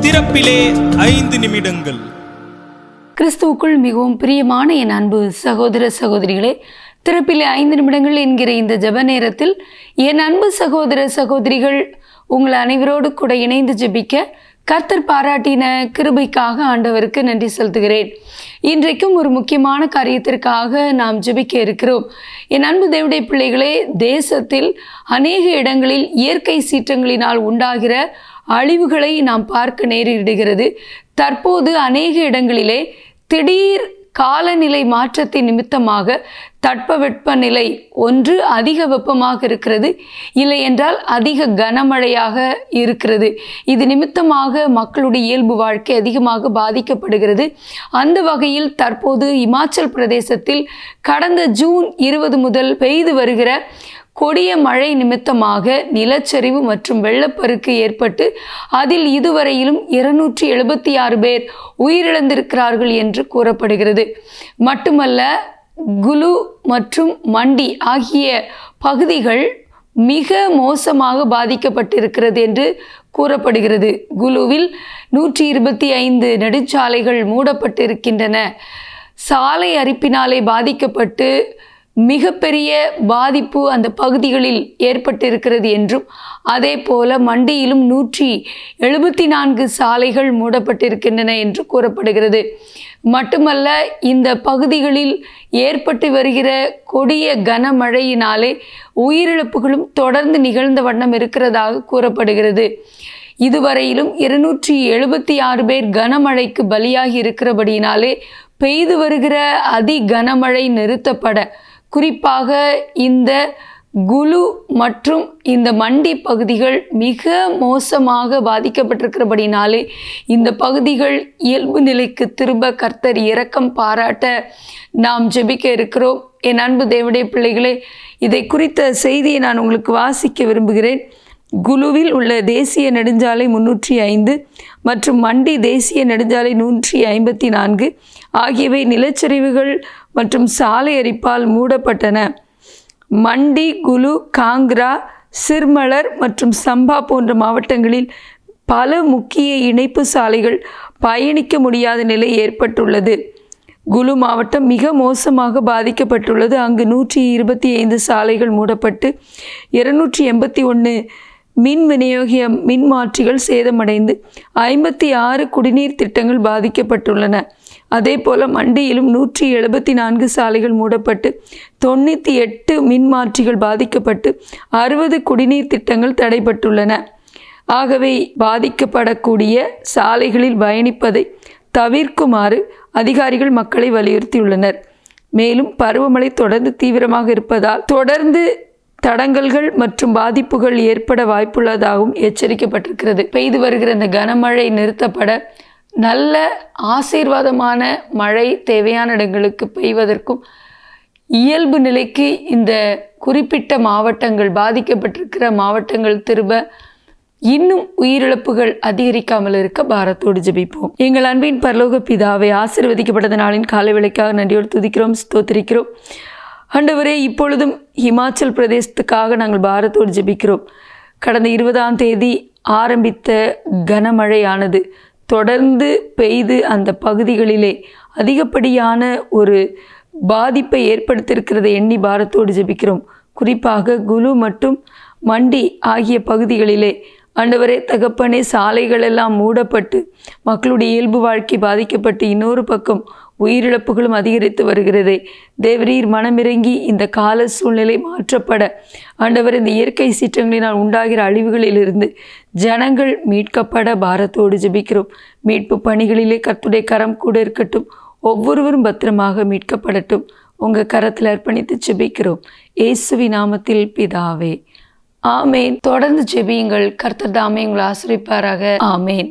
திறப்பிலே 5 நிமிடங்கள். கிறிஸ்துவுக்குள் மிகவும் பிரியமான என் அன்பு சகோதர சகோதரிகளே, திறப்பிலே 5 நிமிடங்கள் என்கிற இந்த ஜெப நேரத்தில் என் அன்பு சகோதர சகோதரிகள் உங்கள் அனைவரோடு கூட இணைந்து ஜெபிக்க கர்த்தர் பாராட்டின கிருபைக்காக ஆண்டவருக்கு நன்றி செலுத்துகிறேன். இன்றைக்கும் ஒரு முக்கியமான காரியத்திற்காக நாம் ஜெபிக்க இருக்கிறோம். என் அன்பு தேவனுடைய பிள்ளைகளே, தேசத்தில் அநேக இடங்களில் இயற்கை சீற்றங்களினால் உண்டாகிற அழிவுகளை நாம் பார்க்க நேரிடுகிறது. தற்போது அநேக இடங்களிலே திடீர் காலநிலை மாற்றத்தின் நிமித்தமாக தட்பவெப்பநிலை ஒன்று அதிக வெப்பமாக இருக்கிறது, இல்லை என்றால் அதிக கனமழையாக இருக்கிறது. இது நிமித்தமாக மக்களுடைய இயல்பு வாழ்க்கை அதிகமாக பாதிக்கப்படுகிறது. அந்த வகையில் தற்போது இமாச்சல் பிரதேசத்தில் கடந்த ஜூன் 20 முதல் பெய்து வருகிற கொடிய மழை நிமித்தமாக நிலச்சரிவு மற்றும் வெள்ளப்பெருக்கு ஏற்பட்டு அதில் இதுவரையிலும் 276 பேர் உயிரிழந்திருக்கிறார்கள் என்று கூறப்படுகிறது. மட்டுமல்ல, குலு மற்றும் மண்டி ஆகிய பகுதிகள் மிக மோசமாக பாதிக்கப்பட்டிருக்கிறது என்று கூறப்படுகிறது. குலுவில் 125 நெடுஞ்சாலைகள் மூடப்பட்டிருக்கின்றன. சாலை அரிப்பினாலே பாதிக்கப்பட்டு மிகப்பெரிய பாதிப்பு அந்த பகுதிகளில் ஏற்பட்டிருக்கிறது என்றும், அதே போல மண்டியிலும் 174 சாலைகள் மூடப்பட்டிருக்கின்றன என்று கூறப்படுகிறது. மட்டுமல்ல, இந்த பகுதிகளில் ஏற்பட்டு வருகிற கொடிய கனமழையினாலே உயிரிழப்புகளும் தொடர்ந்து நிகழ்ந்த வண்ணம் இருக்கிறதாக கூறப்படுகிறது. இதுவரையிலும் 276 பேர் கனமழைக்கு பலியாகி இருக்கிறபடியினாலே பெய்து வருகிற அதி கனமழை நிறுத்தப்பட, குறிப்பாக இந்த குலு மற்றும் இந்த மண்டி பகுதிகள் மிக மோசமாக பாதிக்கப்பட்டிருக்கிறபடினாலே இந்த பகுதிகள் இயல்பு நிலைக்கு திரும்ப கர்த்தர் இரக்கம் பாராட்ட நாம் ஜெபிக்க இருக்கிறோம். என் அன்பு தேவனுடைய பிள்ளைகளே, இதை குறித்த செய்தியை நான் உங்களுக்கு வாசிக்க விரும்புகிறேன். குலுவில் உள்ள தேசிய நெடுஞ்சாலை 305 மற்றும் மண்டி தேசிய நெடுஞ்சாலை 154 ஆகியவை நிலச்சரிவுகள் மற்றும் சாலை அரிப்பால் மூடப்பட்டன. மண்டி, குலு, காங்க்ரா, சிர்மலர் மற்றும் சம்பா போன்ற மாவட்டங்களில் பல முக்கிய இணைப்பு சாலைகள் பயணிக்க முடியாத நிலை ஏற்பட்டுள்ளது. குலு மாவட்டம் மிக மோசமாக பாதிக்கப்பட்டுள்ளது. அங்கு 125 சாலைகள் மூடப்பட்டு 281 மின் விநியோக மின்மாற்றிகள் சேதமடைந்து 56 குடிநீர் திட்டங்கள் பாதிக்கப்பட்டுள்ளன. அதே போல மண்டியிலும் 174 சாலைகள் மூடப்பட்டு 98 மின்மாற்றிகள் பாதிக்கப்பட்டு 60 குடிநீர் திட்டங்கள் தடைப்பட்டுள்ளன. ஆகவே பாதிக்கப்படக்கூடிய சாலைகளில் பயணிப்பதை தவிர்க்குமாறு அதிகாரிகள் மக்களை வலியுறுத்தியுள்ளனர். மேலும் பருவமழை தொடர்ந்து தீவிரமாக இருப்பதால் தொடர்ந்து தடங்கல்கள் மற்றும் பாதிப்புகள் ஏற்பட வாய்ப்புள்ளதாகவும் எச்சரிக்கப்பட்டிருக்கிறது. பெய்து வருகிற இந்த கனமழை நிறுத்தப்பட நல்ல ஆசீர்வாதமான மழை தேவையான இடங்களுக்கு பெய்வதற்கும் இயல்பு நிலைக்கு இந்த குறிப்பிட்ட மாவட்டங்கள் பாதிக்கப்பட்டிருக்கிற மாவட்டங்கள் திரும்ப இன்னும் உயிரிழப்புகள் அதிகரிக்காமல் இருக்க பாரத்தோடு ஜெபிப்போம். எங்கள் அன்பின் பரலோக பிதாவை, ஆசீர்வதிக்கப்பட்ட நாளின் காலை வேளைக்காக நன்றியோடு துதிக்கிறோம், ஸ்தோத்திரிக்கிறோம். ஆண்டவரே, இப்பொழுதும் ஹிமாச்சல் பிரதேசத்துக்காக நாங்கள் பாரத்தோடு ஜெபிக்கிறோம். கடந்த 20ஆம் தேதி ஆரம்பித்த கனமழையானது தொடர்ந்து பெய்து அந்த பகுதிகளிலே அதிகப்படியான ஒரு பாதிப்பை ஏற்படுத்தியிருக்கிறதை எண்ணி பாரத்தோடு ஜெபிக்கிறோம். குறிப்பாக குலு மற்றும் மண்டி ஆகிய பகுதிகளிலே ஆண்டவரே தகப்பனே, சாலைகள் எல்லாம் மூடப்பட்டு மக்களுடைய இயல்பு வாழ்க்கை பாதிக்கப்பட்டு இன்னொரு பக்கம் உயிரிழப்புகளும் அதிகரித்து வருகிறதே. தேவரீர் மனமிறங்கி இந்த கால சூழ்நிலை மாற்றப்பட ஆண்டவர் இந்த இயற்கை சீற்றங்களினால் உண்டாகிற அழிவுகளிலிருந்து ஜனங்கள் மீட்கப்பட பாரத்தோடு ஜெபிக்கிறோம். மீட்பு பணிகளிலே கர்த்தருடைய கரம் கூட இருக்கட்டும். ஒவ்வொருவரும் பத்திரமாக மீட்கப்படட்டும். உங்கள் கரத்தில் அர்ப்பணித்து ஜெபிக்கிறோம். இயேசுவின் நாமத்தில் பிதாவே, ஆமேன். தொடர்ந்து ஜெபியுங்கள். கர்த்தர் தாமே உங்களை ஆசீர்வதிப்பாராக. ஆமேன்.